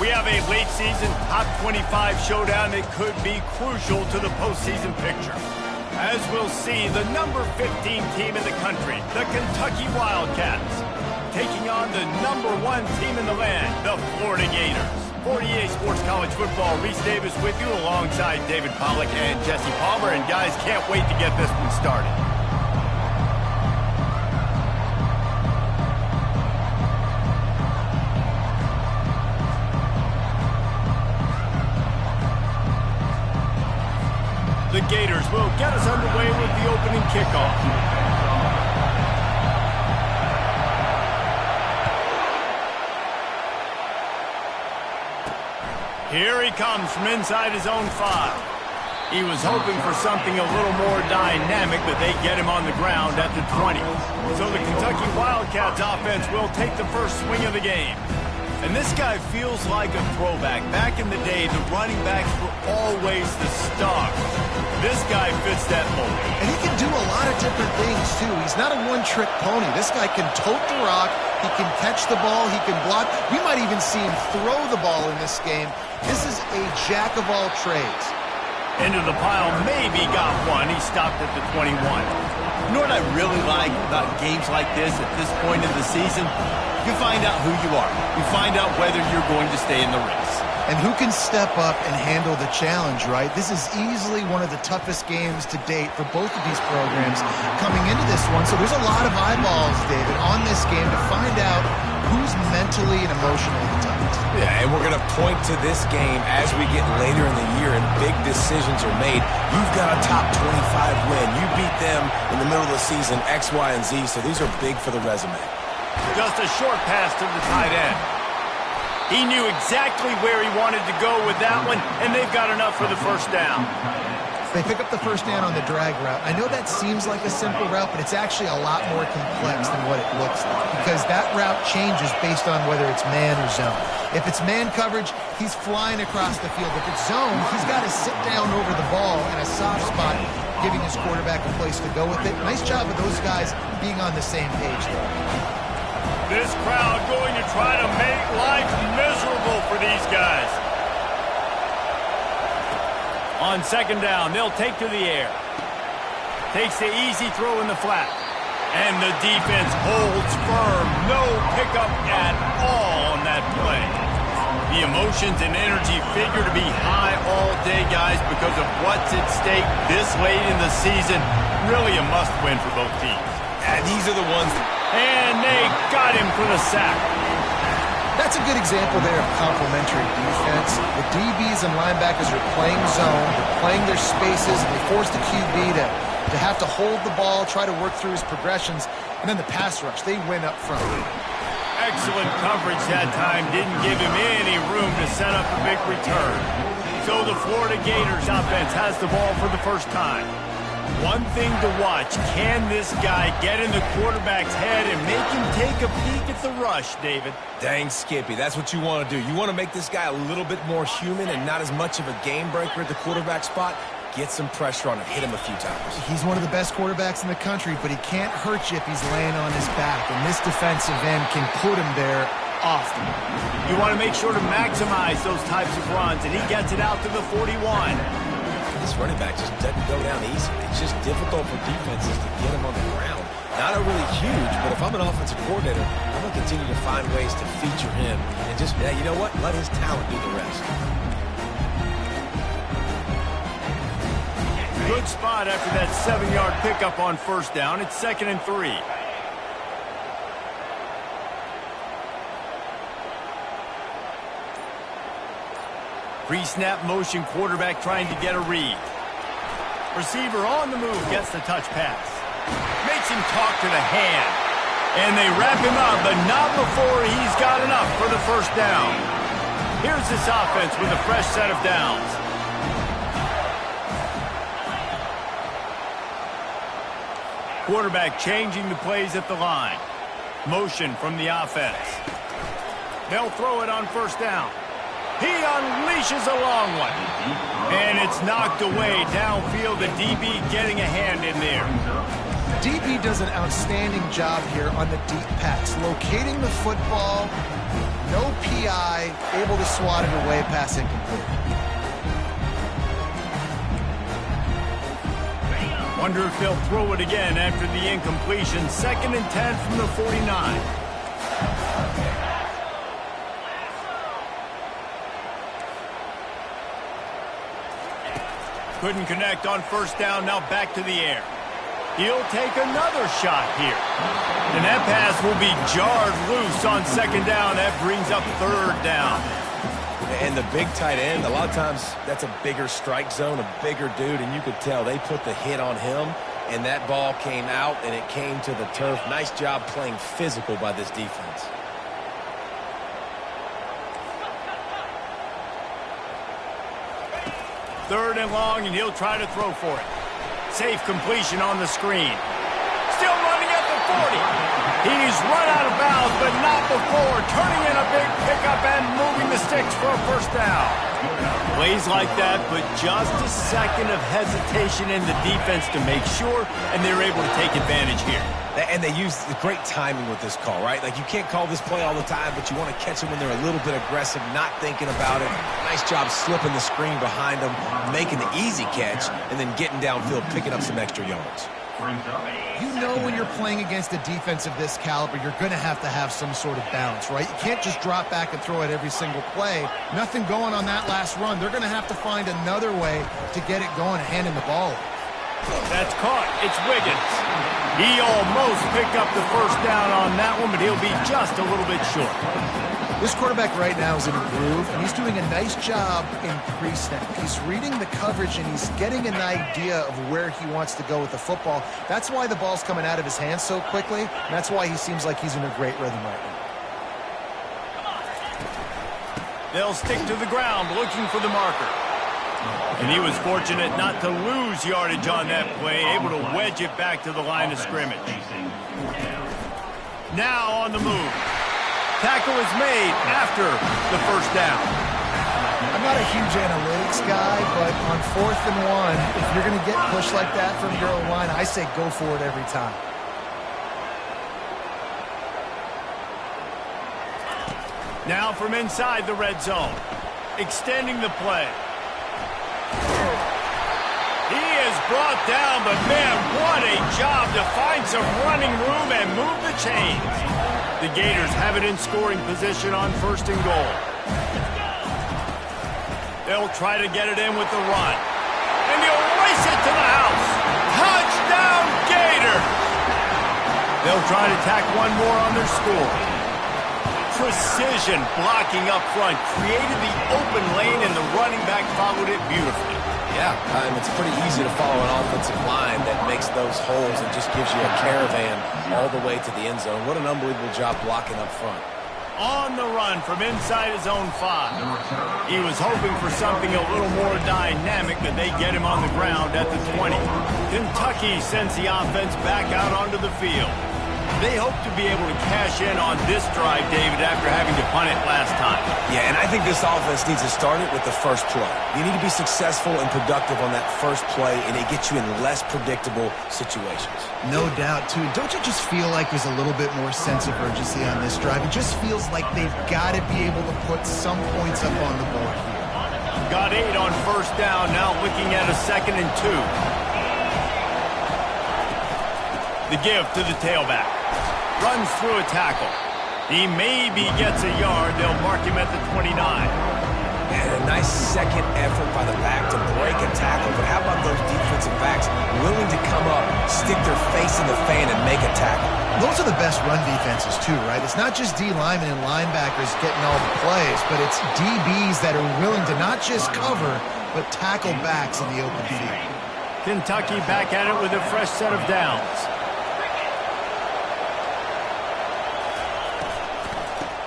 We have a late season top 25 showdown that could be crucial to the postseason picture. As we'll see, the number 15 team in the country, the Kentucky Wildcats, taking on the number 1 team in the land, the Florida Gators. For EA Sports College Football, Reese Davis with you alongside David Pollack and Jesse Palmer. And guys, can't wait to get this one started. The Gators will get us underway with the opening kickoff. Here he comes from inside his own 5. He was hoping for something a little more dynamic, but they get him on the ground at the 20. So the Kentucky Wildcats offense will take the first swing of the game. And this guy feels like a throwback. Back in the day, the running backs were always the stars. This guy fits that mold. And he can do a lot of different things, too. He's not a one-trick pony. This guy can tote the rock. He can catch the ball. He can block. We might even see him throw the ball in this game. This is a jack of all trades. Into the pile, maybe got one. He stopped at the 21. You know what I really like about games like this at this point in the season? You find out who you are. You find out whether you're going to stay in the race. And who can step up and handle the challenge, right? This is easily one of the toughest games to date for both of these programs coming into this one. So there's a lot of eyeballs, David, on this game to find out who's mentally and emotionally the toughest. Yeah, and we're going to point to this game as we get later in the year and big decisions are made. You've got a top 25 win. You beat them in the middle of the season, X, Y, and Z, so these are big for the resume. Just a short pass to the tight end. He knew exactly where he wanted to go with that one, and they've got enough for the first down. They pick up the first down on the drag route. I know that seems like a simple route, but it's actually a lot more complex than what it looks like because that route changes based on whether it's man or zone. If it's man coverage, he's flying across the field. If it's zone, he's got to sit down over the ball in a soft spot, giving his quarterback a place to go with it. Nice job of those guys being on the same page there. This crowd going to try to make life miserable for these guys. On second down, they'll take to the air. Takes the easy throw in the flat. And the defense holds firm. No pickup at all on that play. The emotions and energy figure to be high all day, guys, because of what's at stake this late in the season. Really a must-win for both teams. And these are the ones that... And they got him for the sack. That's a good example there of complementary defense. The DBs and linebackers are playing zone, they're playing their spaces, and they force the QB to have to hold the ball, try to work through his progressions, and then the pass rush, they win up front. Excellent coverage that time. Didn't give him any room to set up a big return. So the Florida Gators offense has the ball for the first time. One thing to watch, can this guy get in the quarterback's head and make him take a peek at the rush, David? Dang, Skippy, that's what you want to do. You want to make this guy a little bit more human and not as much of a game breaker at the quarterback spot. Get some pressure on him, hit him a few times. He's one of the best quarterbacks in the country, but he can't hurt you if he's laying on his back, and this defensive end can put him there often. You want to make sure to maximize those types of runs, and he gets it out to the 41. This running back just doesn't go down easy. It's just difficult for defenses to get him on the ground. Not a really huge, but if I'm an offensive coordinator, I'm going to continue to find ways to feature him and just, yeah, you know what? Let his talent do the rest. Good spot after that 7-yard pickup on first down. It's 2nd and 3. Pre-snap motion, quarterback trying to get a read. Receiver on the move, gets the touch pass. Makes him talk to the hand. And they wrap him up, but not before he's got enough for the first down. Here's this offense with a fresh set of downs. Quarterback changing the plays at the line. Motion from the offense. They'll throw it on first down. He unleashes a long one. And it's knocked away downfield. The DB getting a hand in there. DB does an outstanding job here on the deep pass. Locating the football, no PI, able to swat it away, pass incomplete. Wonder if they'll throw it again after the incompletion. 2nd and 10 from the 49. Couldn't connect on 1st down, now back to the air. He'll take another shot here. And that pass will be jarred loose on 2nd down. That brings up 3rd down. And the big tight end, a lot of times that's a bigger strike zone, a bigger dude, and you could tell they put the hit on him, and that ball came out, and it came to the turf. Nice job playing physical by this defense. Third and long, and he'll try to throw for it. Safe completion on the screen. Still running at the 40. He's run out of bounds, but not before turning in a big pickup and moving the sticks for a 1st down. Plays like that, but just a second of hesitation in the defense to make sure, and they're able to take advantage here. And they use the great timing with this call, right? Like, you can't call this play all the time, but you want to catch them when they're a little bit aggressive, not thinking about it. Nice job slipping the screen behind them, making the easy catch, and then getting downfield, picking up some extra yards. You know when you're playing against a defense of this caliber, you're going to have some sort of balance, right? You can't just drop back and throw it every single play. Nothing going on that last run. They're going to have to find another way to get it going and hand him the ball. That's caught. It's Wiggins. He almost picked up the 1st down on that one, but he'll be just a little bit short. This quarterback right now is in a groove, and he's doing a nice job in pre-snap. He's reading the coverage, and he's getting an idea of where he wants to go with the football. That's why the ball's coming out of his hands so quickly, and that's why he seems like he's in a great rhythm right now. They'll stick to the ground looking for the marker. And he was fortunate not to lose yardage on that play, able to wedge it back to the line of scrimmage. Now on the move. Tackle is made after the 1st down. I'm not a huge analytics guy, but on 4th and 1, if you're going to get pushed like that from your own line, I say go for it every time. Now from inside the red zone. Extending the play. He is brought down, but man, what a job to find some running room and move the chains. The Gators have it in scoring position on 1st and goal. They'll try to get it in with the run. And he'll race it to the house. Touchdown, Gators! They'll try to tack one more on their score. Precision blocking up front created the open lane, and the running back followed it beautifully. Yeah, it's pretty easy to follow an offensive line that makes those holes and just gives you a caravan all the way to the end zone. What an unbelievable job blocking up front. On the run from inside his own 5. He was hoping for something a little more dynamic, but they get him on the ground at the 20. Kentucky sends the offense back out onto the field. They hope to be able to cash in on this drive, David, after having to punt it last time. Yeah, and I think this offense needs to start it with the 1st play. You need to be successful and productive on that 1st play, and it gets you in less predictable situations. No doubt, too. Don't you just feel like there's a little bit more sense of urgency on this drive? It just feels like they've got to be able to put some points up on the board here. Got 8 on 1st down, now looking at a 2nd and 2. The give to the tailback. Runs through a tackle. He maybe gets a yard. They'll mark him at the 29. And a nice second effort by the back to break a tackle. But how about those defensive backs willing to come up, stick their face in the fan, and make a tackle? Those are the best run defenses, too, right? It's not just D linemen and linebackers getting all the plays, but it's DBs that are willing to not just cover, but tackle backs in the open field. Kentucky back at it with a fresh set of downs.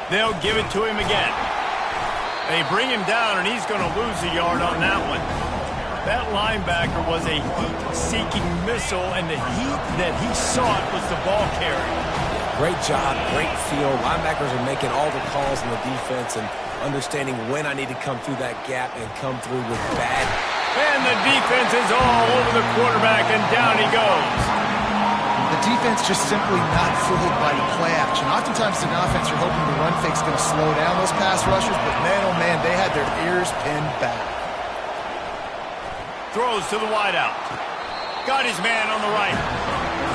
They'll give it to him again. They bring him down, and he's going to lose a yard on that one. That linebacker was a heat-seeking missile, and the heat that he sought was the ball carrier. Great job, great feel. Linebackers are making all the calls in the defense and understanding when I need to come through that gap and come through with bad. And the defense is all over the quarterback, and down he goes. The defense just simply not fooled by the play action. Oftentimes, in offense, you're hoping the run fake's going to slow down those pass rushers, but man, had their ears pinned back. Throws to the wideout. Got his man on the right.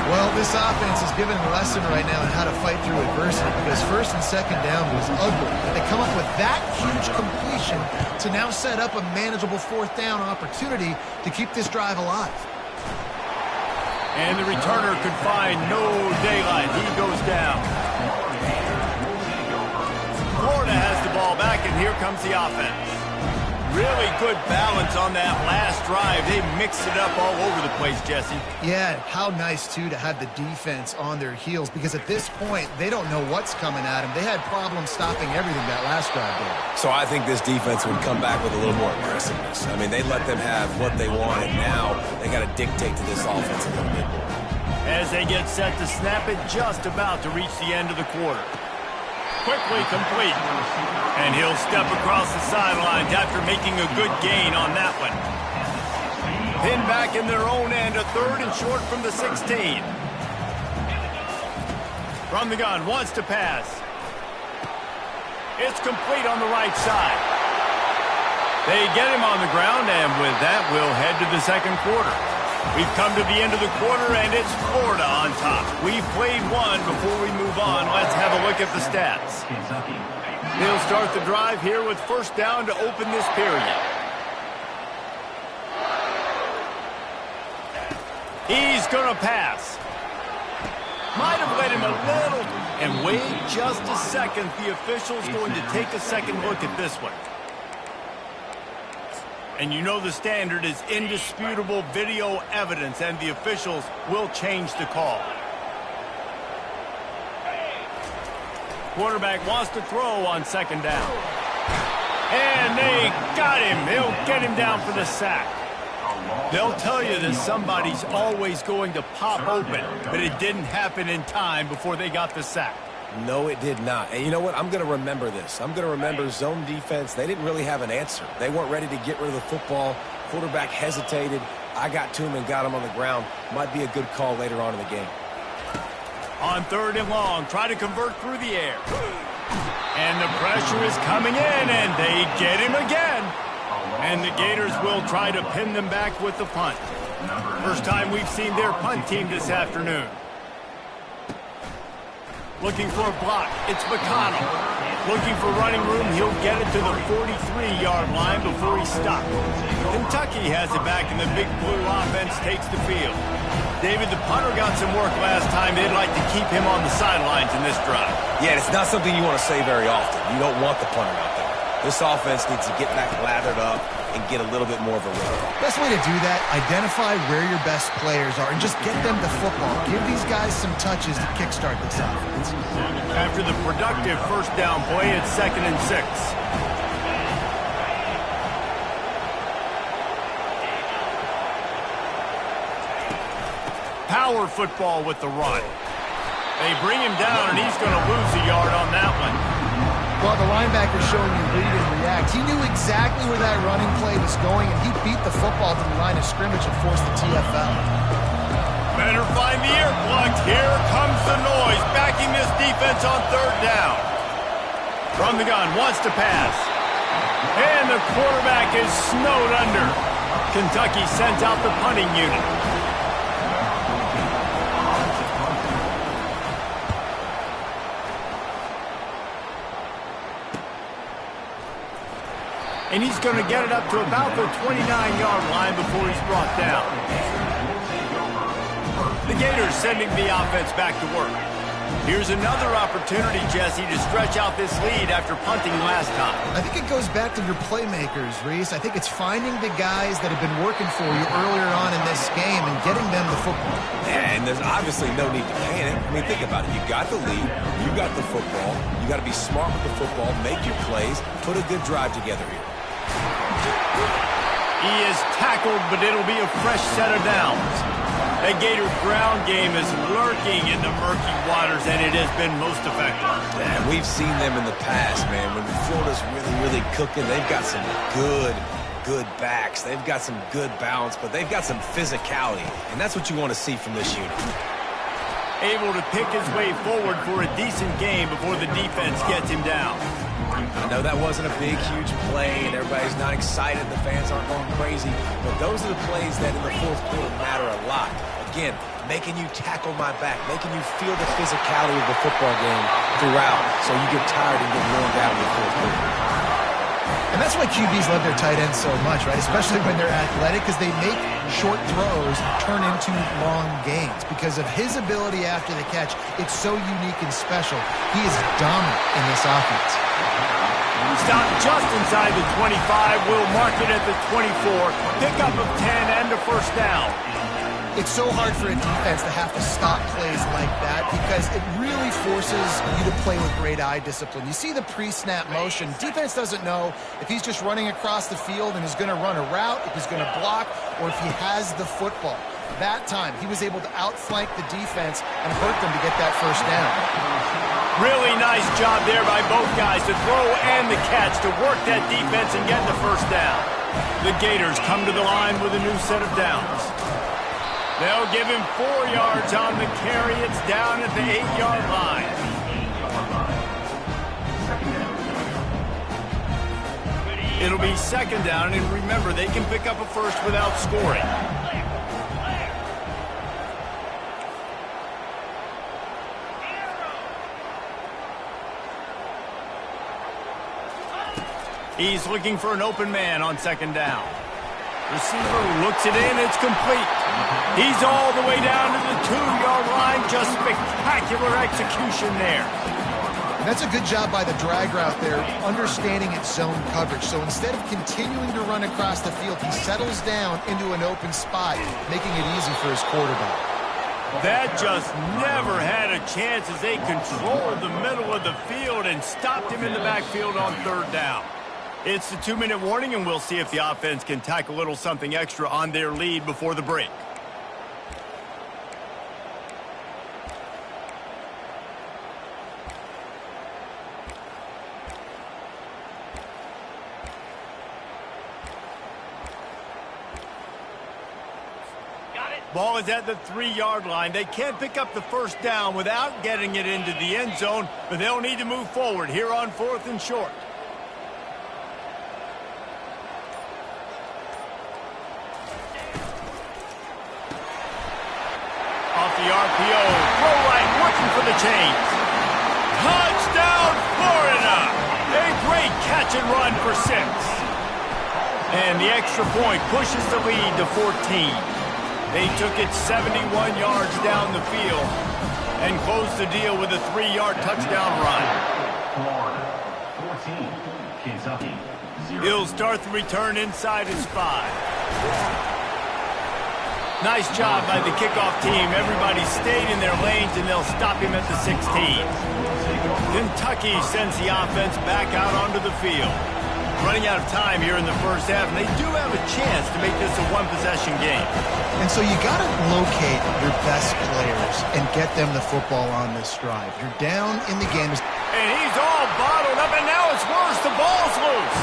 Well, this offense is giving a lesson right now on how to fight through adversity because first and second down was ugly. And they come up with that huge completion to now set up a manageable fourth down opportunity to keep this drive alive. And the returner could find no daylight. He goes down. Florida has the ball back, and here comes the offense. Really good balance on that last drive. They mixed it up all over the place, Jesse. Yeah, how nice, too, to have the defense on their heels because at this point, they don't know what's coming at them. They had problems stopping everything that last drive did. So I think this defense would come back with a little more aggressiveness. I mean, they let them have what they wanted. Now they got to dictate to this offense a little bit more. As they get set to snap it, just about to reach the end of the quarter. Quickly complete. And he'll step across the sidelines after making a good gain on that one. Pinned back in their own end, a third and short from the 16. From the gun, wants to pass. It's complete on the right side. They get him on the ground, and with that, we'll head to the second quarter. We've come to the end of the quarter, and it's Florida on top. We've played one. Before we move on, let's have a look at the stats. They'll start the drive here with first down to open this period. He's going to pass. Might have let him a little. And wait just a second. The official's going to take a second look at this one. And you know the standard is indisputable video evidence, and the officials will change the call. Quarterback wants to throw on second down. And they got him. They'll get him down for the sack. They'll tell you that somebody's always going to pop open, but it didn't happen in time before they got the sack. No, it did not. And you know what? I'm going to remember this. I'm going to remember zone defense. They didn't really have an answer. They weren't ready to get rid of the football. Quarterback hesitated. I got to him and got him on the ground. Might be a good call later on in the game. On third and long, try to convert through the air. And the pressure is coming in, and they get him again. And the Gators will try to pin them back with the punt. First time we've seen their punt team this afternoon. Looking for a block. It's McConnell. Looking for running room. He'll get it to the 43-yard line before he's stopped. Kentucky has it back, and the Big Blue offense takes the field. David, the punter got some work last time. They'd like to keep him on the sidelines in this drive. Yeah, it's not something you want to say very often. You don't want the punter out there. This offense needs to get back lathered up and get a little bit more of a run. Best way to do that, identify where your best players are and just get them the football. Give these guys some touches to kickstart this offense. After the productive first down play, it's 2nd and 6. Power football with the run. They bring him down, and he's going to lose a yard on that one. Well, the linebacker's showing you read and react. He knew exactly where that running play was going, and he beat the football to the line of scrimmage and forced the TFL. Better find the earplugs. Here comes the noise, backing this defense on third down. From the gun, wants to pass. And the quarterback is snowed under. Kentucky sends out the punting unit. And he's going to get it up to about the 29-yard line before he's brought down. The Gators sending the offense back to work. Here's another opportunity, Jesse, to stretch out this lead after punting last time. I think it goes back to your playmakers, Reese. I think it's finding the guys that have been working for you earlier on in this game and getting them the football. And there's obviously no need to panic. I mean, think about it. You got the lead. You got the football. You got to be smart with the football, make your plays, put a good drive together here. He is tackled, but it'll be a fresh set of downs. The Gator ground game is lurking in the murky waters, and it has been most effective. Yeah, we've seen them in the past, man. When Florida's really cooking, they've got some good backs. They've got some good balance, but they've got some physicality, and that's what you want to see from this unit. Able to pick his way forward for a decent game before the defense gets him down. I know that wasn't a big, huge play, and everybody's not excited. The fans aren't going crazy. But those are the plays that in the fourth quarter matter a lot. Again, making you tackle my back, making you feel the physicality of the football game throughout, so you get tired and get worn down in the fourth quarter. And that's why QBs love their tight ends so much, right? Especially when they're athletic, because they make short throws turn into long gains. Because of his ability after the catch, it's so unique and special. He is dominant in this offense. Stop just inside the 25. We'll mark it at the 24. Pickup of 10 and a first down. It's so hard for a defense to have to stop plays like that because it really forces you to play with great eye discipline. You see the pre-snap motion. Defense doesn't know if he's just running across the field and is going to run a route, if he's going to block, or if he has the football. That time, he was able to outflank the defense and hurt them to get that first down. Really nice job there by both guys to throw and the catch to work that defense and get the first down. The Gators come to the line with a new set of downs. They'll give him 4 yards on the carry. It's down at the 8-yard line. It'll be second down, and remember, they can pick up a first without scoring. He's looking for an open man on second down. Receiver looks it in. It's complete. He's all the way down to the 2-yard line. Just spectacular execution there. And that's a good job by the drag route there, understanding its zone coverage. So instead of continuing to run across the field, he settles down into an open spot, making it easy for his quarterback. That just never had a chance as they controlled the middle of the field and stopped him in the backfield on third down. It's the 2-minute warning, and we'll see if the offense can tack a little something extra on their lead before the break. Ball is at the 3-yard line. They can't pick up the first down without getting it into the end zone, but they'll need to move forward here on 4th and short. Off the RPO, throw right, looking for the chains. Touchdown, Florida! A great catch and run for 6. And the extra point pushes the lead to 14. They took it 71 yards down the field and closed the deal with a 3-yard touchdown run. Florida, 14, Kentucky, 0. He'll start the return inside his 5. Nice job by the kickoff team. Everybody stayed in their lanes, and they'll stop him at the 16. Kentucky sends the offense back out onto the field. Running out of time here in the first half, and they do have a chance to make this a one-possession game. And so you got to locate your best players and get them the football on this drive. You're down in the game. And he's all bottled up, and now it's worse. The ball's loose.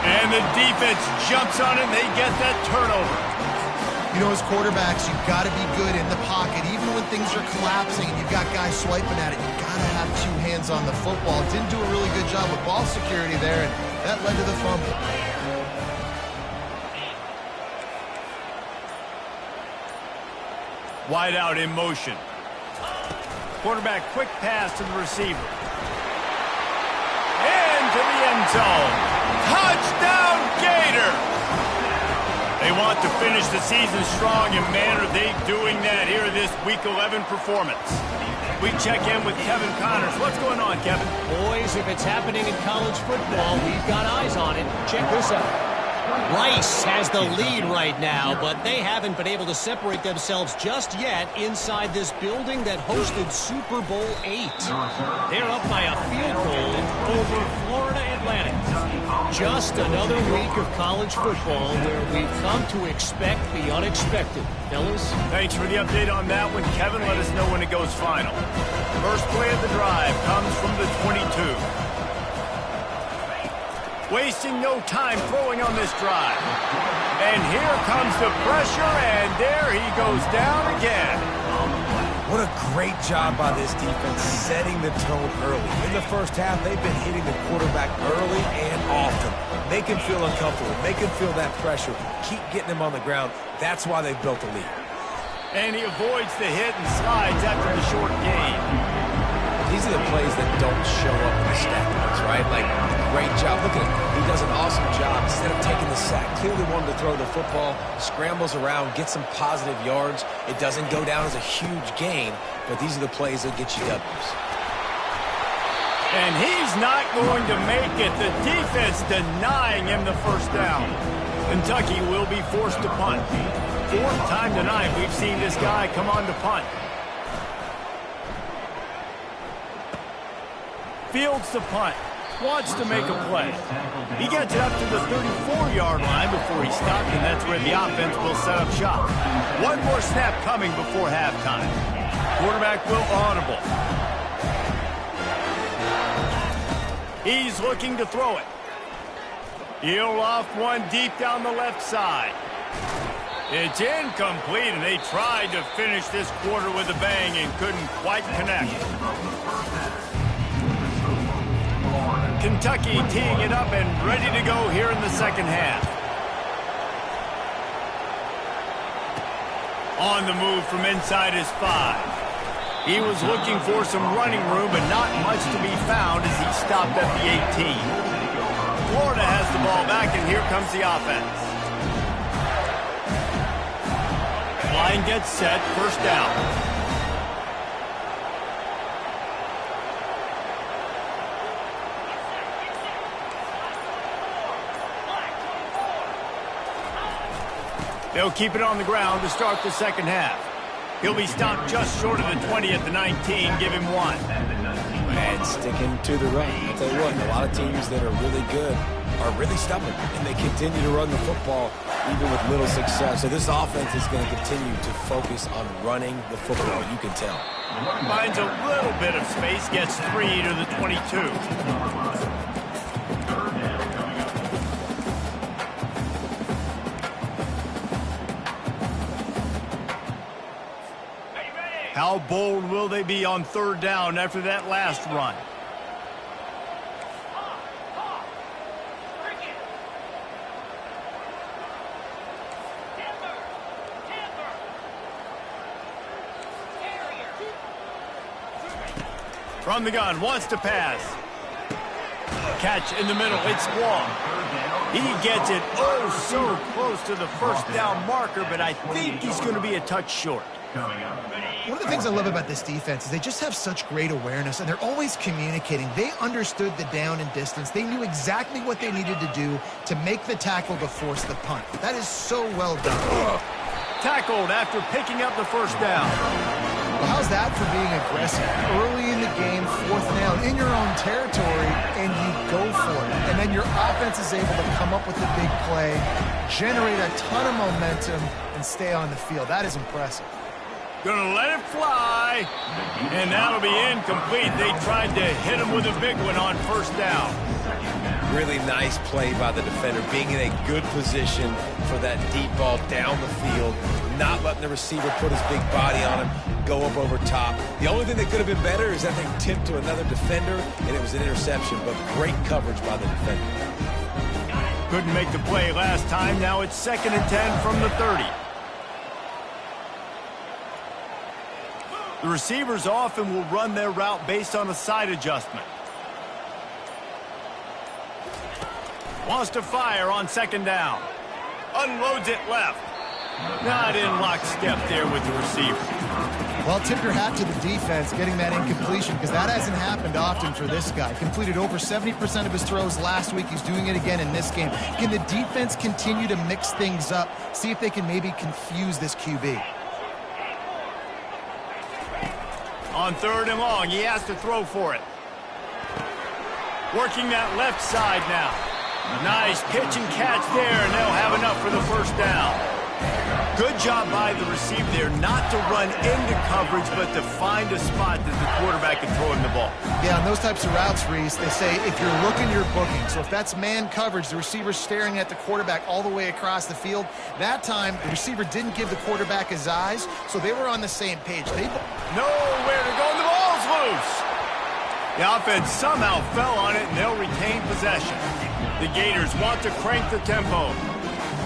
And the defense jumps on it, and they get that turnover. You know, as quarterbacks, you've got to be good in the pocket. Even when things are collapsing and you've got guys swiping at it, you've got to have 2 hands on the football. Didn't do a really good job with ball security there, and that led to the fumble. Wide out in motion. Quarterback quick pass to the receiver. Into the end zone. Touchdown, Gator! They want to finish the season strong, and man, are they doing that here in this Week 11 performance. We check in with Kevin Connors. What's going on, Kevin? Boys, if it's happening in college football, we've got eyes on it. Check this out. Rice has the lead right now, but they haven't been able to separate themselves just yet inside this building that hosted Super Bowl 8. They're up by a field goal over Florida Atlantic. Just another week of college football where we've come to expect the unexpected. Fellas? Thanks for the update on that one, Kevin. Let us know when it goes final. First play of the drive comes from the 22. Wasting no time throwing on this drive. And here comes the pressure, and there he goes down again. What a great job by this defense setting the tone early. In the first half, they've been hitting the quarterback early and often. Make him feel uncomfortable. Make him feel that pressure. Keep getting him on the ground. That's why they've built a lead. And he avoids the hit and slides after the short gain. These are the plays that don't show up in the stat books, right? Like, great job. Look at him. He does an awesome job. Instead of taking the sack, clearly wanted to throw the football, scrambles around, gets some positive yards. It doesn't go down as a huge gain, but these are the plays that get you W's. And he's not going to make it. The defense denying him the first down. Kentucky will be forced to punt. Fourth time tonight we've seen this guy come on to punt. Fields the punt. Wants to make a play. He gets it up to the 34-yard line before he stopped, and that's where the offense will set up shop. One more snap coming before halftime. Quarterback will audible. He's looking to throw it. He'll off one deep down the left side. It's incomplete, and they tried to finish this quarter with a bang and couldn't quite connect. Kentucky teeing it up and ready to go here in the second half. On the move from inside his 5. He was looking for some running room, but not much to be found as he stopped at the 18. Florida has the ball back, and here comes the offense. Line gets set, first down. They'll keep it on the ground to start the second half. He'll be stopped just short of the 20 at the 19. Give him 1. And sticking to the run. I'll tell you what, a lot of teams that are really good are really stubborn, and they continue to run the football even with little success. So this offense is going to continue to focus on running the football, you can tell. Finds a little bit of space, gets 3 to the 22. How bold will they be on third down after that last run? From the gun, wants to pass. Catch in the middle, it's Wong. He gets it oh so close to the first down marker, but I think he's going to be a touch short. One of the things I love about this defense is they just have such great awareness, and they're always communicating. They understood the down and distance. They knew exactly what they needed to do to make the tackle to force the punt. That is so well done. Tackled after picking up the first down. Well, how's that for being aggressive? Early in the game, fourth down, in your own territory, and you go for it. And then your offense is able to come up with a big play, generate a ton of momentum, and stay on the field. That is impressive. Gonna let it fly, and that'll be incomplete. They tried to hit him with a big one on first down. Really nice play by the defender, being in a good position for that deep ball down the field, not letting the receiver put his big body on him, go up over top. The only thing that could have been better is that they tipped to another defender, and it was an interception, but great coverage by the defender. Couldn't make the play last time. Now it's 2nd and 10 from the 30. The receivers often will run their route based on a side adjustment. Wants to fire on 2nd down. Unloads it left. Not in lockstep there with the receiver. Well, tip your hat to the defense getting that incompletion, because that hasn't happened often for this guy. Completed over 70% of his throws last week. He's doing it again in this game. Can the defense continue to mix things up, see if they can maybe confuse this QB? On 3rd and long, he has to throw for it. Working that left side now. Nice pitch and catch there, and they'll have enough for the first down. Good job by the receiver there not to run into coverage, but to find a spot that the quarterback can throw him the ball. Yeah, on those types of routes, Reese, they say if you're looking, you're booking. So if that's man coverage, the receiver's staring at the quarterback all the way across the field. That time, the receiver didn't give the quarterback his eyes, so they were on the same page. Nowhere to go, and the ball's loose. The offense somehow fell on it, and they'll retain possession. The Gators want to crank the tempo.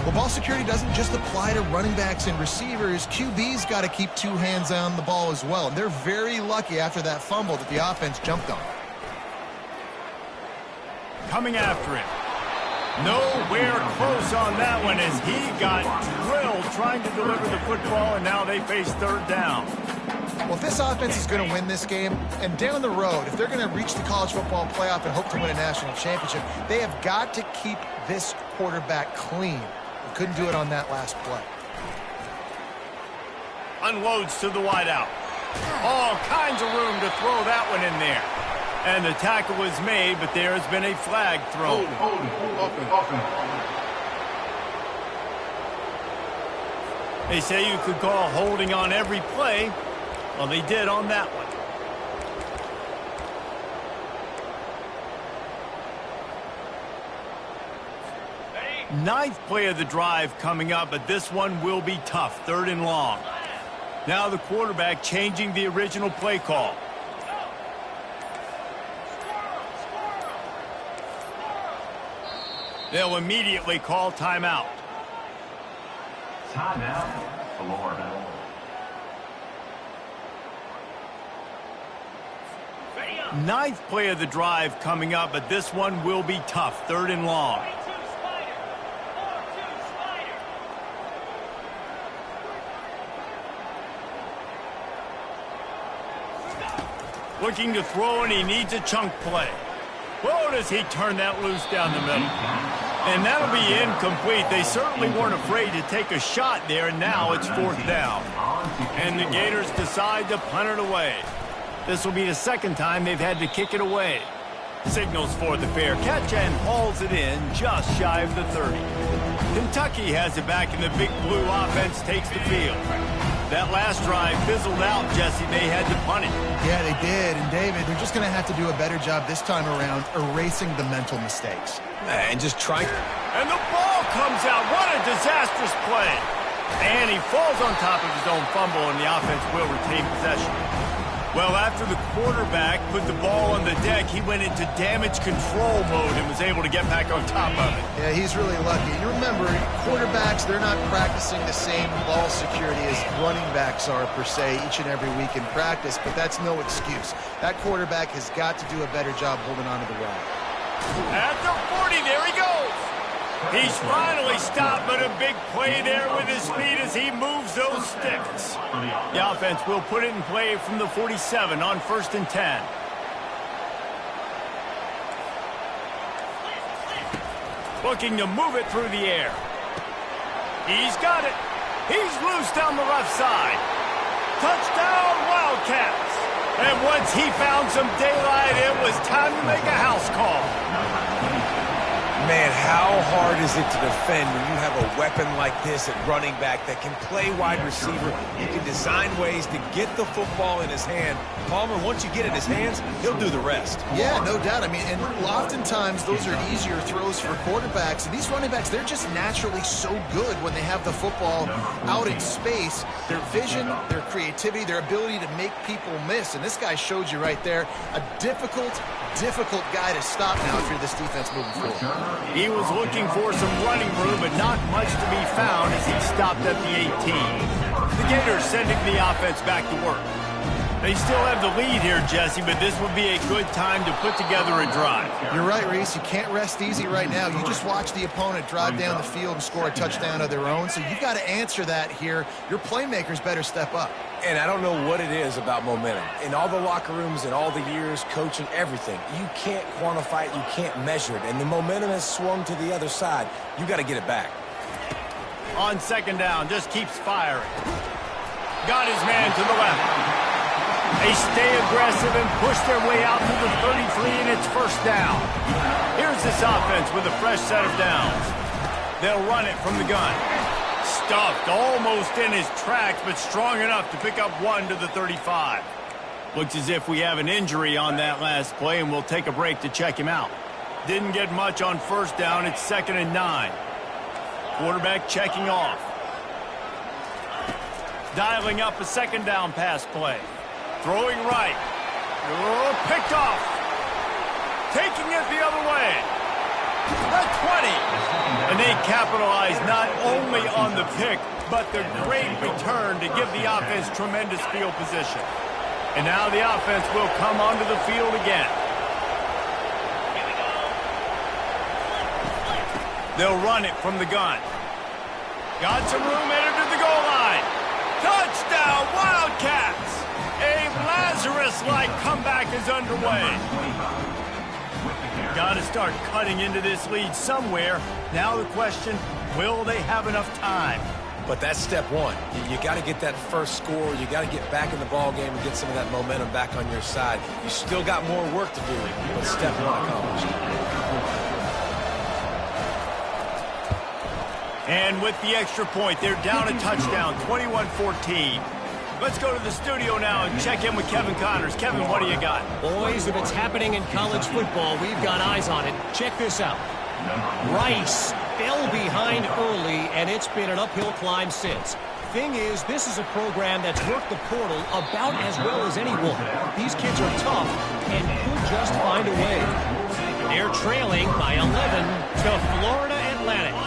Well, ball security doesn't just apply to running backs and receivers. QB's got to keep two hands on the ball as well. And they're very lucky after that fumble that the offense jumped on. Coming after him. Nowhere close on that one as he got drilled trying to deliver the football, and now they face third down. Well, if this offense is going to win this game, and down the road, if they're going to reach the college football playoff and hope to win a national championship, they have got to keep this quarterback clean. They couldn't do it on that last play. Unloads to the wideout. All kinds of room to throw that one in there. And the tackle was made, but there has been a flag thrown. They say you could call holding on every play. Well, they did on that one. Ninth play of the drive coming up, but this one will be tough. Third and long. Now the quarterback changing the original play call. They'll immediately call timeout. Timeout, Florida. Ninth play of the drive coming up, but this one will be tough. Third and long. Looking to throw, and he needs a chunk play. Whoa, does he turn that loose down the middle. And that'll be incomplete. They certainly weren't afraid to take a shot there, and now it's fourth down. And the Gators decide to punt it away. This will be the second time they've had to kick it away. Signals for the fair catch and hauls it in just shy of the 30. Kentucky has it back, and the Big Blue offense takes the field. That last drive fizzled out, Jesse. They had to punt it. Yeah, they did. And, David, they're just going to have to do a better job this time around erasing the mental mistakes. And just try. And the ball comes out. What a disastrous play. And he falls on top of his own fumble, and the offense will retain possession. Well, after the quarterback put the ball on the deck, he went into damage control mode and was able to get back on top of it. Yeah, he's really lucky. You remember, quarterbacks, they're not practicing the same ball security as running backs are, per se, each and every week in practice, but that's no excuse. That quarterback has got to do a better job holding on to the rock. At the 40, there he goes. He's finally stopped, but a big play there with his speed as he moves those sticks. The offense will put it in play from the 47 on 1st and 10. Looking to move it through the air. He's got it. He's loose down the left side. Touchdown, Wildcats. And once he found some daylight, it was time to make a house call. Man, how hard is it to defend when you have a weapon like this at running back that can play wide receiver? You can design ways to get the football in his hand. Palmer, once you get it in his hands, he'll do the rest. Yeah, no doubt. I mean, and oftentimes those are easier throws for quarterbacks. And these running backs, they're just naturally so good when they have the football out in space. Their vision, their creativity, their ability to make people miss. And this guy showed you right there, a difficult guy to stop now if you're this defense moving forward. He was looking for some running room, but not much to be found as he stopped at the 18. The Gators sending the offense back to work. They still have the lead here, Jesse, but this would be a good time to put together a drive. You're right, Reese. You can't rest easy right now. You just watch the opponent drive down the field and score a touchdown of their own, so you've got to answer that here. Your playmakers better step up. And I don't know what it is about momentum. In all the locker rooms, in all the years, coaching, everything, you can't quantify it, you can't measure it. And the momentum has swung to the other side. You got to get it back. On 2nd down, just keeps firing. Got his man to the left. They stay aggressive and push their way out to the 33, and it's 1st down. Here's this offense with a fresh set of downs. They'll run it from the gun. stuffed, almost in his tracks, but strong enough to pick up 1 to the 35. Looks as if we have an injury on that last play, and we'll take a break to check him out. Didn't get much on first down. It's 2nd and 9. Quarterback checking off. Dialing up a 2nd down pass play. Throwing right. Oh, picked off. Taking it the other way. The 20. And they capitalize not only on the pick, but the great return to give the offense tremendous field position. And now the offense will come onto the field again. They'll run it from the gun. Got some room headed to the goal line. Touchdown, Wildcats! A Lazarus-like comeback is underway. Got to start cutting into this lead somewhere. Now the question, will they have enough time? But that's step one. You got to get that first score. You got to get back in the ball game and get some of that momentum back on your side. You still got more work to do, but step one accomplished. And with the extra point, they're down a touchdown, 21-14. Let's go to the studio now and check in with Kevin Connors. Kevin, what do you got? Boys, if it's happening in college football, we've got eyes on it. Check this out. Rice fell behind early, and it's been an uphill climb since. Thing is, this is a program that's worked the portal about as well as anyone. These kids are tough and could just find a way. They're trailing by 11 to Florida Atlantic.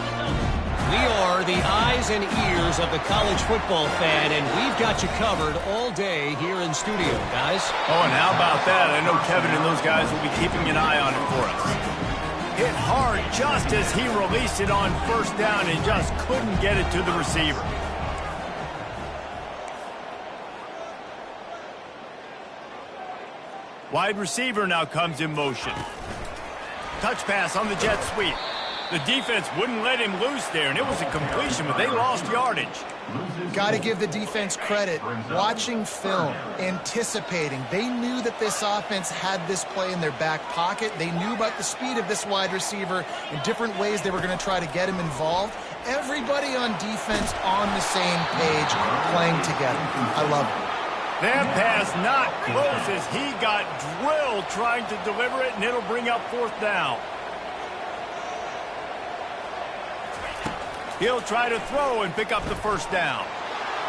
We are the eyes and ears of the college football fan, and we've got you covered all day here in studio, guys. Oh, and how about that? I know Kevin and those guys will be keeping an eye on it for us. Hit hard just as he released it on first down and just couldn't get it to the receiver. Wide receiver now comes in motion. Touch pass on the jet sweep. The defense wouldn't let him loose there, and it was a completion, but they lost yardage. Got to give the defense credit. Watching film, anticipating. They knew that this offense had this play in their back pocket. They knew about the speed of this wide receiver and different ways they were going to try to get him involved. Everybody on defense on the same page, playing together. I love it. That pass not close as he got drilled trying to deliver it, and it'll bring up 4th down. He'll try to throw and pick up the first down.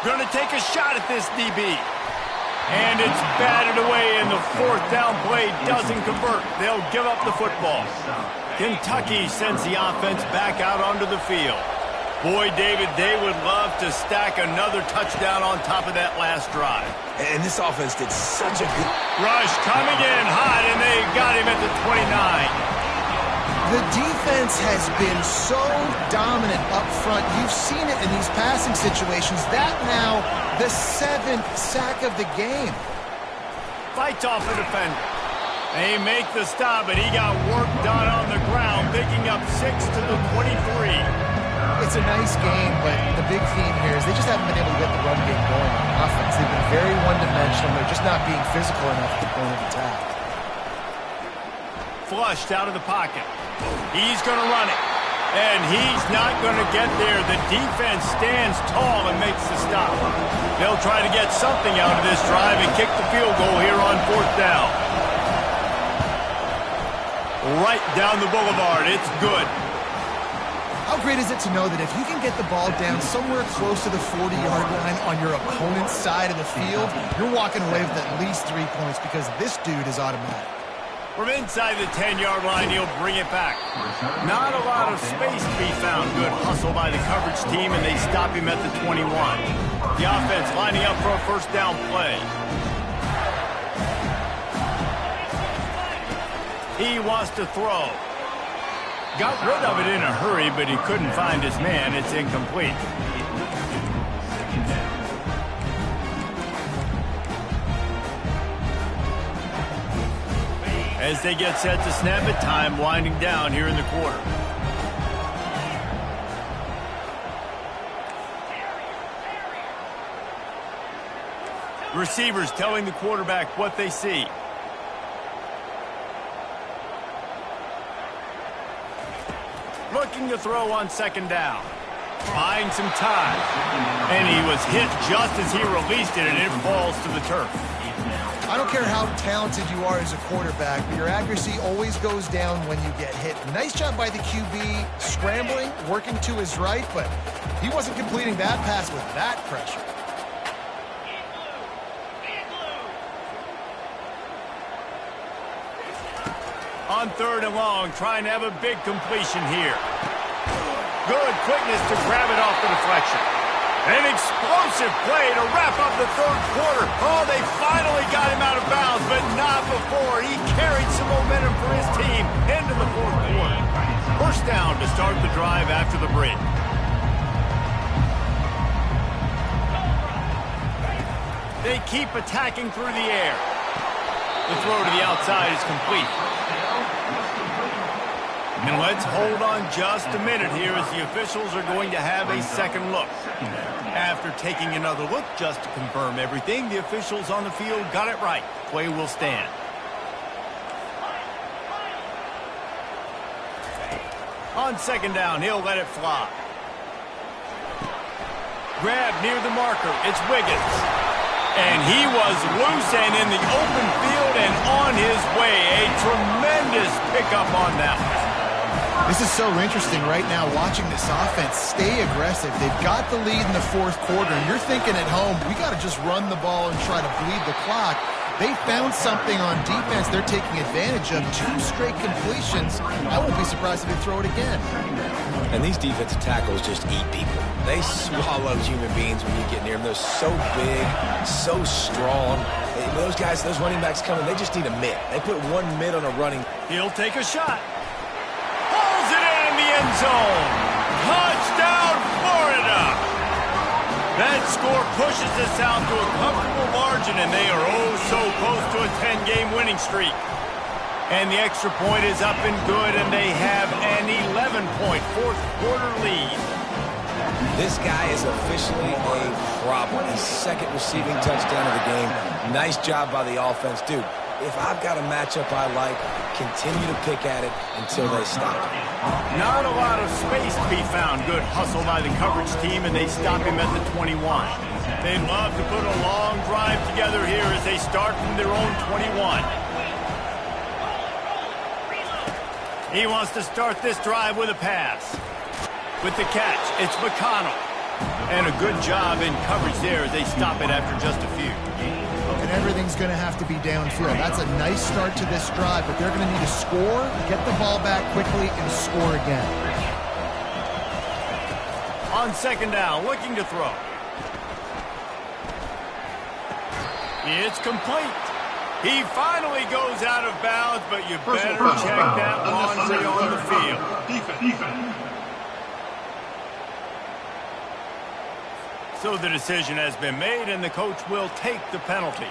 Going to take a shot at this DB. And it's batted away, and the 4th down play doesn't convert. They'll give up the football. Kentucky sends the offense back out onto the field. Boy, David, they would love to stack another touchdown on top of that last drive. And this offense did such a good... Rush coming in hot, and they got him at the 29. The defense has been so dominant up front. You've seen it in these passing situations. That now, the 7th sack of the game. Fights off the defender. They make the stop, but he got work done on the ground, picking up 6 to the 23. It's a nice game, but the big theme here is they just haven't been able to get the run game going on offense. They've been very one-dimensional. They're just not being physical enough at the point of attack. Flushed out of the pocket. He's going to run it. And he's not going to get there. The defense stands tall and makes the stop. They'll try to get something out of this drive and kick the field goal here on 4th down. Right down the boulevard. It's good. How great is it to know that if you can get the ball down somewhere close to the 40-yard line on your opponent's side of the field, you're walking away with at least 3 points because this dude is automatic. From inside the 10-yard line, he'll bring it back. Not a lot of space to be found. Good hustle by the coverage team, and they stop him at the 21. The offense lining up for a 1st down play. He wants to throw. Got rid of it in a hurry, but he couldn't find his man. It's incomplete. As they get set to snap it, time winding down here in the quarter. Receivers telling the quarterback what they see. Looking to throw on 2nd down. Buying some time. And he was hit just as he released it, and it falls to the turf. I don't care how talented you are as a quarterback, but your accuracy always goes down when you get hit. Nice job by the QB scrambling, working to his right, but he wasn't completing that pass with that pressure. On 3rd and long, trying to have a big completion here. Good quickness to grab it off the deflection. An explosive play to wrap up the 3rd quarter. Oh, they finally got him out of bounds, but not before. He carried some momentum for his team into the 4th quarter. First down to start the drive after the break. They keep attacking through the air. The throw to the outside is complete. And let's hold on just a minute here as the officials are going to have a second look. After taking another look just to confirm everything, the officials on the field got it right. Play will stand. On 2nd down, he'll let it fly. Grab near the marker. It's Wiggins. And he was loose and in the open field and on his way. A tremendous pickup on that one. This is so interesting right now, watching this offense stay aggressive. They've got the lead in the 4th quarter, and you're thinking at home, we got to just run the ball and try to bleed the clock. They found something on defense they're taking advantage of. 2 straight completions. I won't be surprised if they throw it again. And these defensive tackles just eat people. They swallow human beings when you get near them. They're so big, so strong. Those guys, those running backs coming, they just need a mitt. They put 1 mitt on a running. He'll take a shot. Pulls it in the end zone. Touchdown, Florida. That score pushes us out to a comfortable margin, and they are oh so close to a 10-game winning streak. And the extra point is up and good, and they have an 11-point 4th quarter lead. This guy is officially a problem. His 2nd receiving touchdown of the game. Nice job by the offense. Dude, if I've got a matchup I like, continue to pick at it until they stop it. Not a lot of space to be found. Good hustle by the coverage team, and they stop him at the 21. They'd love to put a long drive together here as they start from their own 21. He wants to start this drive with a pass. With the catch, it's McConnell. And a good job in coverage there as they stop it after just a few. And everything's going to have to be downfield. That's a nice start to this drive, but they're going to need to score, get the ball back quickly, and score again. On 2nd down, looking to throw. It's complete. He finally goes out of bounds, but you better check that laundry on the field. Defense. So the decision has been made, and the coach will take the penalty.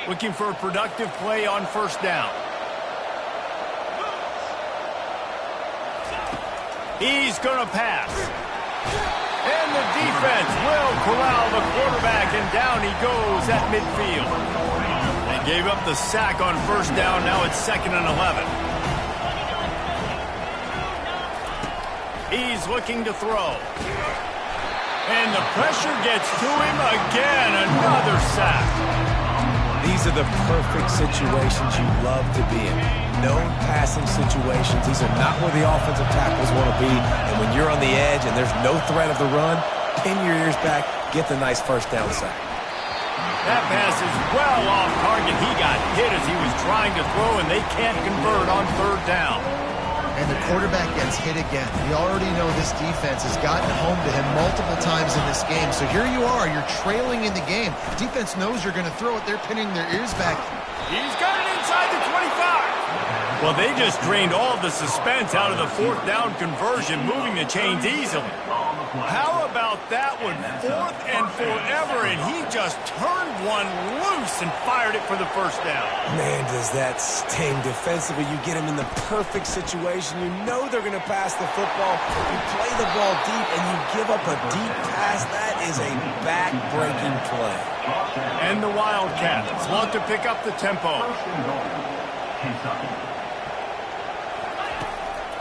Looking for a productive play on 1st down. He's going to pass. And the defense will corral the quarterback, and down he goes at midfield. They gave up the sack on 1st down. Now it's 2nd and 11. He's looking to throw. And the pressure gets to him again. Another sack. These are the perfect situations you love to be in. No passing situations. These are not where the offensive tackles want to be. And when you're on the edge and there's no threat of the run, pin your ears back, get the nice 1st down sack. That pass is well off target. He got hit as he was trying to throw, and they can't convert on 3rd down. And the quarterback gets hit again. We already know this defense has gotten home to him multiple times in this game. So here you are, you're trailing in the game. Defense knows you're going to throw it. They're pinning their ears back. He's got it inside the 25. Well, they just drained all the suspense out of the 4th down conversion, moving the chains easily. How about that one? 4th and forever, and he just turned one loose and fired it for the 1st down. Man, does that sting defensively. You get him in the perfect situation. You know they're going to pass the football. You play the ball deep, and you give up a deep pass. That is a back-breaking play. And the Wildcats want to pick up the tempo.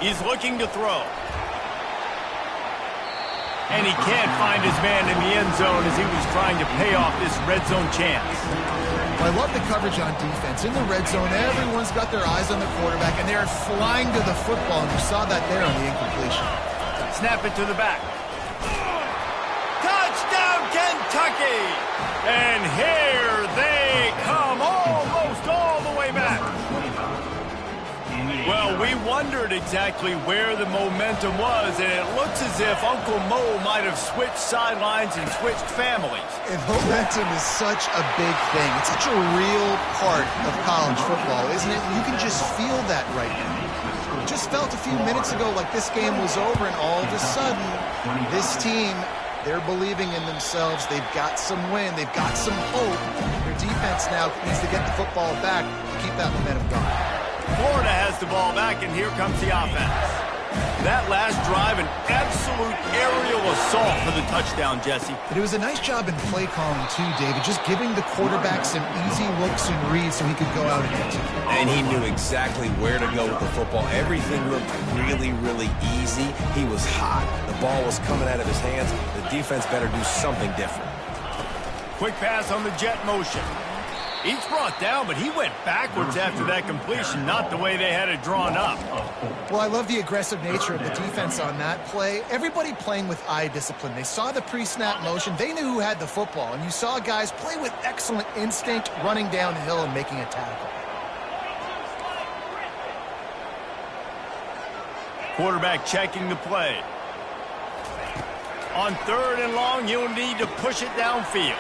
He's looking to throw. And he can't find his man in the end zone as he was trying to pay off this red zone chance. Well, I love the coverage on defense. In the red zone, everyone's got their eyes on the quarterback, and they're flying to the football, and you saw that there on the incompletion. Snap it to the back. Touchdown, Kentucky! And here they come, almost all the way back. Well, we wondered exactly where the momentum was, and it looks as if Uncle Mo might have switched sidelines and switched families. And momentum is such a big thing. It's such a real part of college football, isn't it? You can just feel that right now. It just felt a few minutes ago like this game was over, and all of a sudden, this team, they're believing in themselves. They've got some wind. They've got some hope. Their defense now needs to get the football back to keep that momentum going. Florida has the ball back, and here comes the offense. That last drive, an absolute aerial assault for the touchdown, Jesse. But it was a nice job in play calling, too, David, just giving the quarterback some easy looks and reads so he could go out and execute. And he knew exactly where to go with the football. Everything looked really, really easy. He was hot. The ball was coming out of his hands. The defense better do something different. Quick pass on the jet motion. Each brought down, but he went backwards after that completion, not the way they had it drawn up. Well, I love the aggressive nature of the defense on that play. Everybody playing with eye discipline. They saw the pre-snap motion. They knew who had the football, and you saw guys play with excellent instinct, running downhill and making a tackle. Quarterback checking the play. On 3rd and long, you'll need to push it downfield.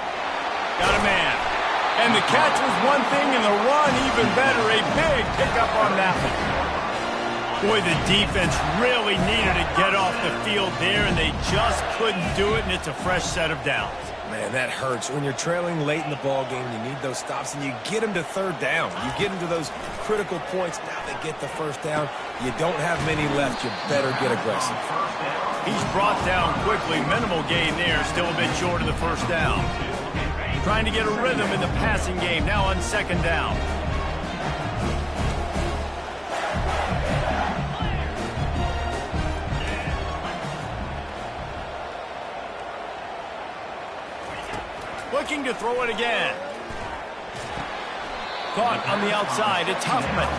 Got a man. And the catch was one thing, and the run even better. A big pickup on that one. Boy, the defense really needed to get off the field there, and they just couldn't do it, and it's a fresh set of downs. Man, that hurts. When you're trailing late in the ball game, you need those stops, and you get them to 3rd down. You get them to those critical points. Now they get the 1st down. You don't have many left. You better get aggressive. He's brought down quickly. Minimal gain there. Still a bit short of the 1st down. Trying to get a rhythm in the passing game. Now on 2nd down. Looking to throw it again. Caught on the outside. It's Huffman.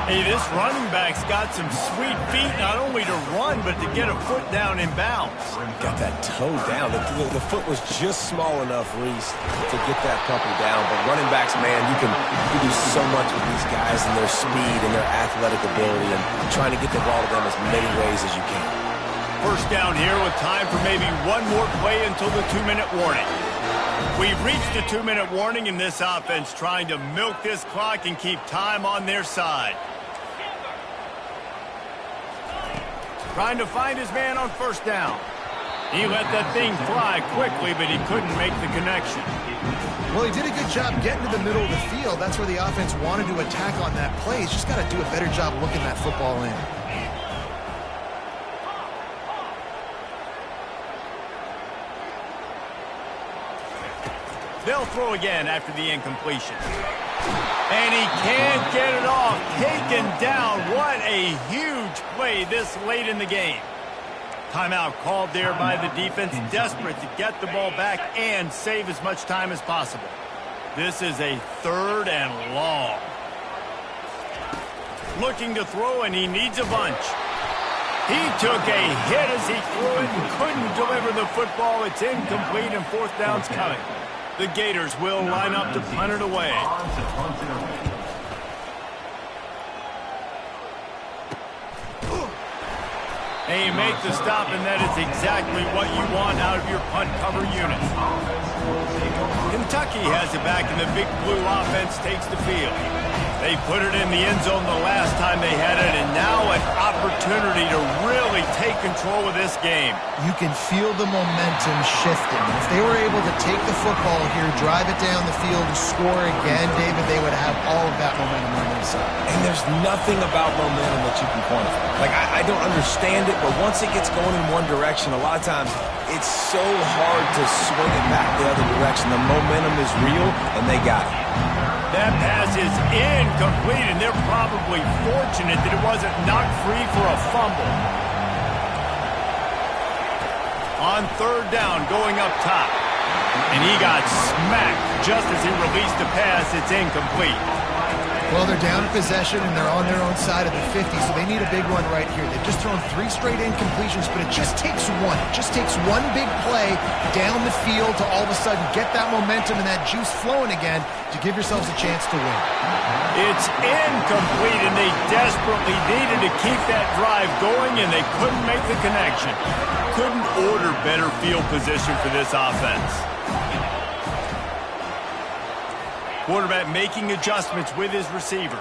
Hey, this running back's got some sweet feet, not only to run, but to get a foot down in bounds. Got that toe down. The foot was just small enough, Reese, to get that puppy down. But running backs, man, you can do so much with these guys and their speed and their athletic ability and trying to get the ball to them as many ways as you can. 1st down here with time for maybe one more play until the 2-minute warning. We've reached the 2-minute warning, and this offense trying to milk this clock and keep time on their side. Trying to find his man on 1st down. He let that thing fly quickly, but he couldn't make the connection. Well, he did a good job getting to the middle of the field. That's where the offense wanted to attack on that play. He's just got to do a better job looking that football in. They'll throw again after the incompletion. And he can't get it off. Taken down. What a huge play this late in the game. Timeout called there by the defense, desperate to get the ball back and save as much time as possible. This is a 3rd and long. Looking to throw, and he needs a bunch. He took a hit as he threw it and couldn't deliver the football. It's incomplete, and 4th down's coming. The Gators will line up to punt it away. And you make the stop, and that is exactly what you want out of your punt cover unit. Kentucky has it back, and the Big Blue offense takes the field. They put it in the end zone the last time they had it, and now an opportunity to really take control of this game. You can feel the momentum shifting. If they were able to take the football here, drive it down the field, and score again, David, they would have all of that momentum on their side. And there's nothing about momentum that you can quantify. Like, I don't understand it, but once it gets going in one direction, a lot of times it's so hard to swing it back the other direction. The momentum is real, and they got it. That pass is incomplete, and they're probably fortunate that it wasn't knocked free for a fumble. On third down, going up top. And he got smacked just as he released the pass. It's incomplete. Well, they're down in possession, and they're on their own side of the 50, so they need a big one right here. They've just thrown 3 straight incompletions, but it just takes one. It just takes one big play down the field to all of a sudden get that momentum and that juice flowing again to give yourselves a chance to win. It's incomplete, and they desperately needed to keep that drive going, and they couldn't make the connection. Couldn't order better field position for this offense. Quarterback making adjustments with his receivers.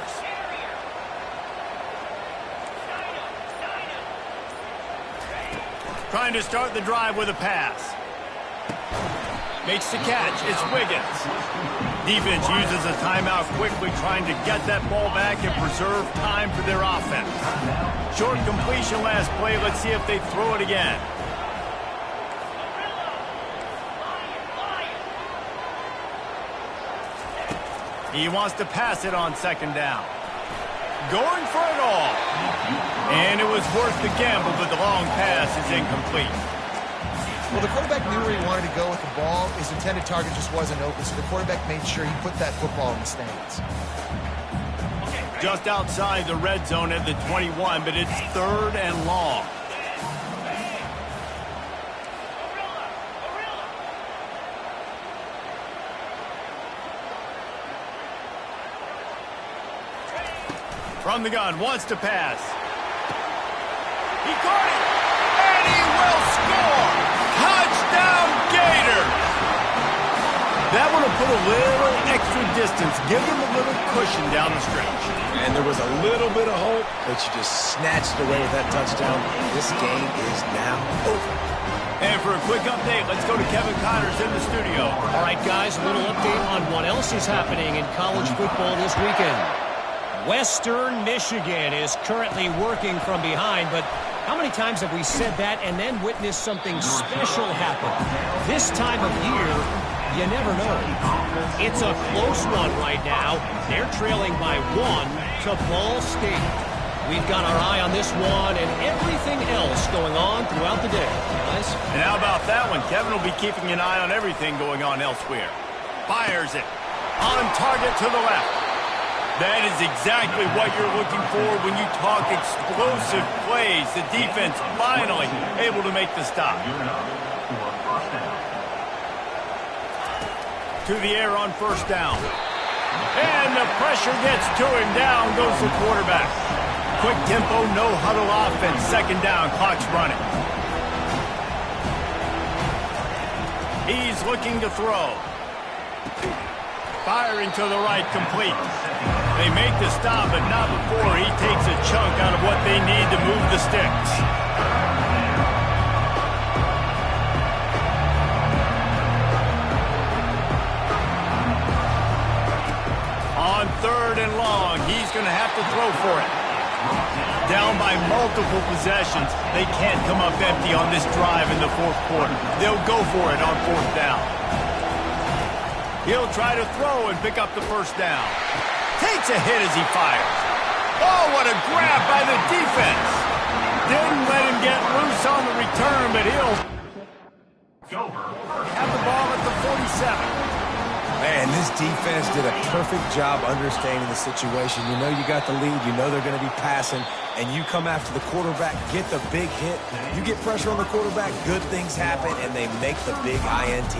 Trying to start the drive with a pass. Makes the catch. It's Wiggins. Defense uses a timeout quickly, trying to get that ball back and preserve time for their offense. Short completion last play. Let's see if they throw it again. He wants to pass it on second down. Going for it all. And it was worth the gamble, but the long pass is incomplete. Well, the quarterback knew where he wanted to go with the ball. His intended target just wasn't open, so the quarterback made sure he put that football in the stands. Just outside the red zone at the 21, but it's third and long. From the gun, wants to pass. He caught it, and he will score! Touchdown, Gators! That one will put a little extra distance, give them a little cushion down the stretch. And there was a little bit of hope, but you just snatched away with that touchdown. This game is now over. And for a quick update, let's go to Kevin Connors in the studio. All right, guys, a little update on what else is happening in college football this weekend. Western Michigan is currently working from behind, but how many times have we said that and then witnessed something special happen? This time of year, you never know. It's a close one right now. They're trailing by 1 to Ball State. We've got our eye on this one and everything else going on throughout the day, guys. And how about that one? Kevin will be keeping an eye on everything going on elsewhere. Fires it. On target to the left. That is exactly what you're looking for when you talk explosive plays. The defense finally able to make the stop. To the air on first down. And the pressure gets to him. Down goes the quarterback. Quick tempo, no huddle offense. Second down, clock's running. He's looking to throw. Firing to the right, complete. They make the stop, but not before he takes a chunk out of what they need to move the sticks. On third and long, he's going to have to throw for it. Down by multiple possessions, they can't come up empty on this drive in the fourth quarter. They'll go for it on fourth down. He'll try to throw and pick up the first down. Takes a hit as he fires. Oh, what a grab by the defense. Didn't let him get loose on the return, but he'll have the ball at the 47. Man, this defense did a perfect job understanding the situation. You know you got the lead. You know they're going to be passing. And you come after the quarterback, get the big hit. You get pressure on the quarterback, good things happen, and they make the big INT.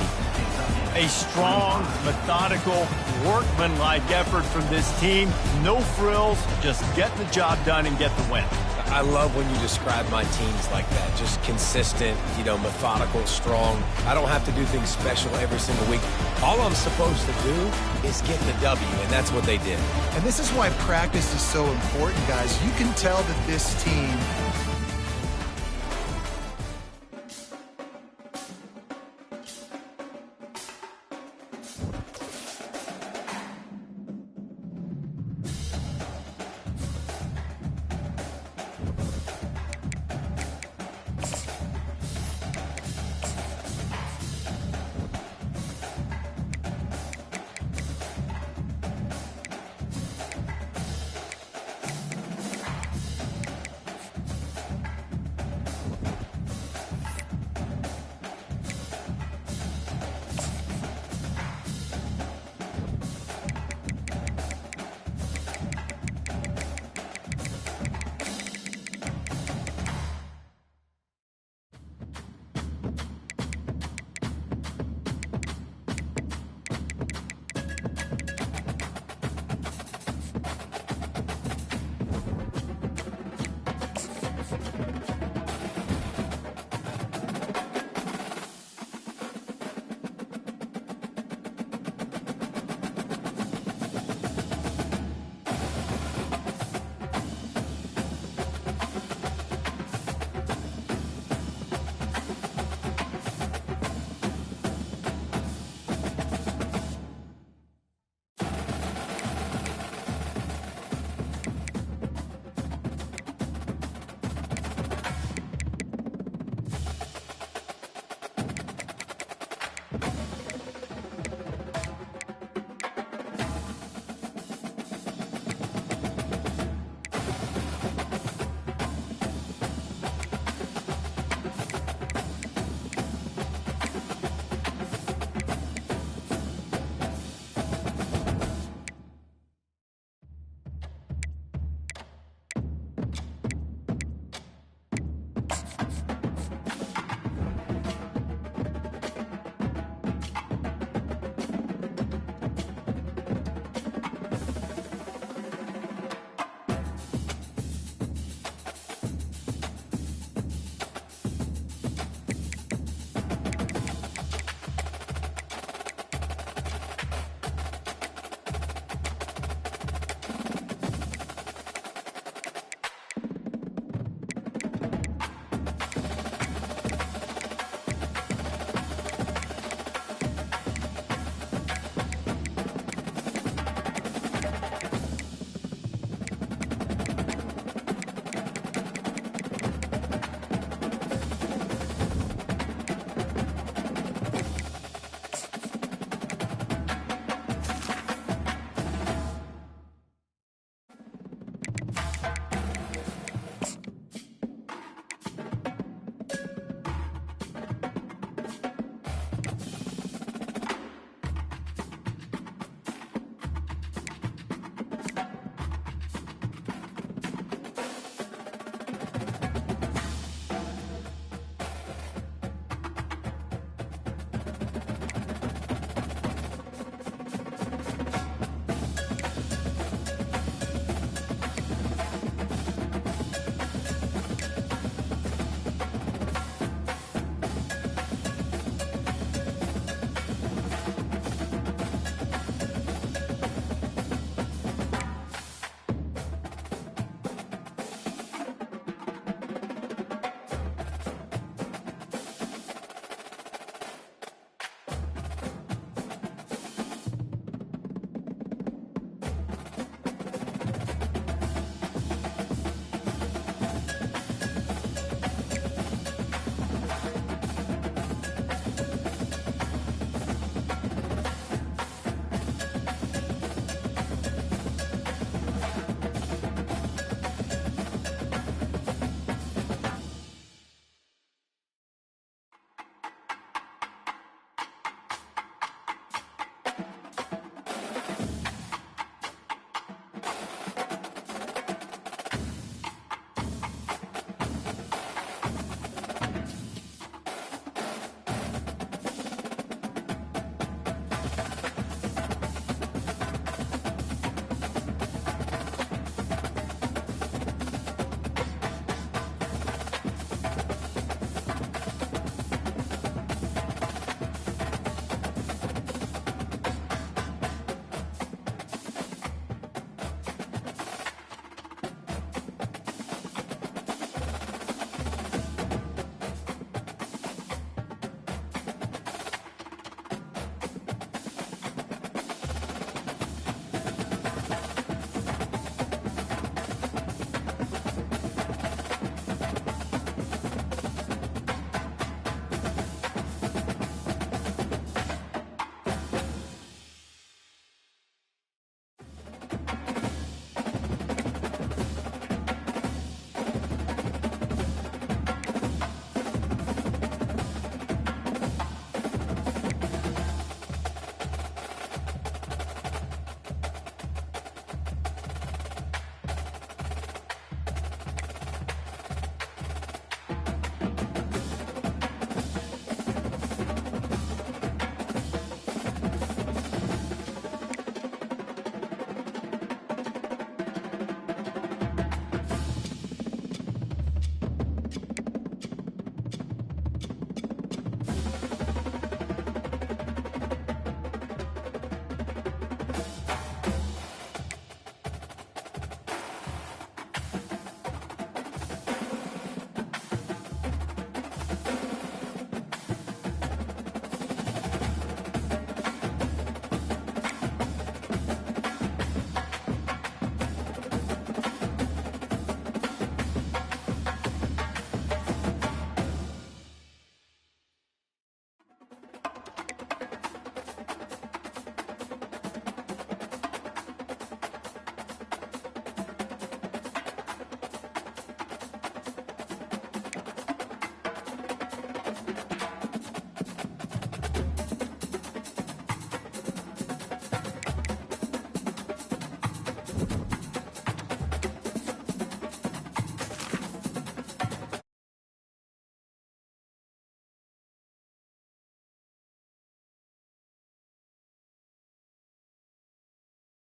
A strong, methodical, workmanlike effort from this team. No frills, just get the job done and get the win. I love when you describe my teams like that. Just consistent, methodical, strong. I don't have to do things special every single week. All I'm supposed to do is get the W, and that's what they did. And this is why practice is so important, guys. You can tell that this team